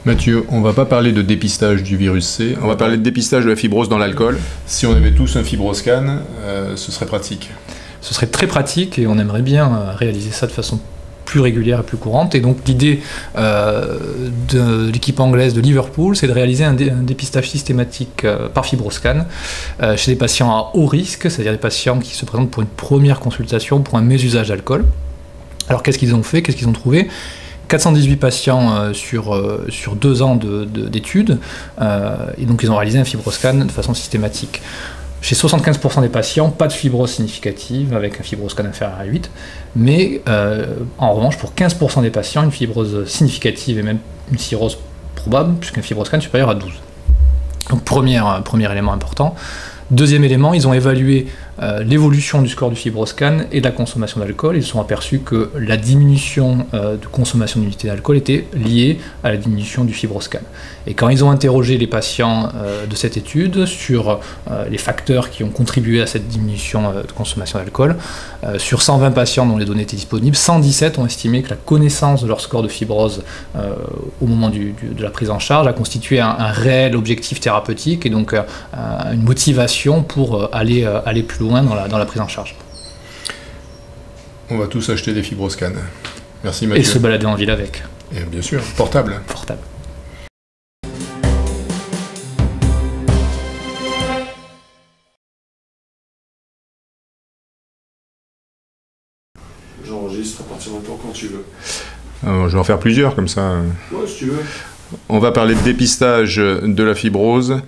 Mathieu, on va pas parler de dépistage du virus C, on va parler de dépistage de la fibrose dans l'alcool. Si on avait tous un fibroscan, ce serait pratique. Ce serait très pratique et on aimerait bien réaliser ça de façon plus régulière et plus courante. Et donc l'idée de l'équipe anglaise de Liverpool, c'est de réaliser un dépistage systématique par fibroscan chez des patients à haut risque, c'est-à-dire des patients qui se présentent pour une première consultation pour un mésusage d'alcool. Alors qu'est-ce qu'ils ont fait, qu'est-ce qu'ils ont trouvé? 418 patients sur 2 ans d'études, et donc ils ont réalisé un fibroscan de façon systématique. Chez 75% des patients, pas de fibrose significative avec un fibroscan inférieur à 8, mais en revanche pour 15% des patients, une fibrose significative et même une cirrhose probable, puisqu'un fibroscan supérieur à 12. Donc premier élément important. Deuxième élément, ils ont évalué l'évolution du score du fibroscan et de la consommation d'alcool. Ils se sont aperçus que la diminution de consommation d'unités d'alcool était liée à la diminution du fibroscan. Et quand ils ont interrogé les patients de cette étude sur les facteurs qui ont contribué à cette diminution de consommation d'alcool, sur 120 patients dont les données étaient disponibles, 117 ont estimé que la connaissance de leur score de fibrose au moment de la prise en charge a constitué un réel objectif thérapeutique et donc une motivation pour aller plus loin dans la prise en charge. On va tous acheter des fibroscans. Merci Mathieu. Et se balader en ville avec. Et bien sûr, portable. Portable. J'enregistre à partir de quand tu veux. Je vais en faire plusieurs comme ça. Ouais, si tu veux. On va parler de dépistage de la fibrose.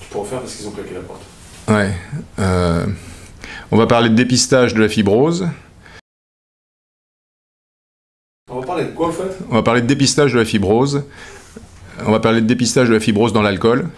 Tu peux en faire parce qu'ils ont claqué la porte. Ouais. On va parler de dépistage de la fibrose. On va parler de quoi en fait? On va parler de dépistage de la fibrose. On va parler de dépistage de la fibrose dans l'alcool.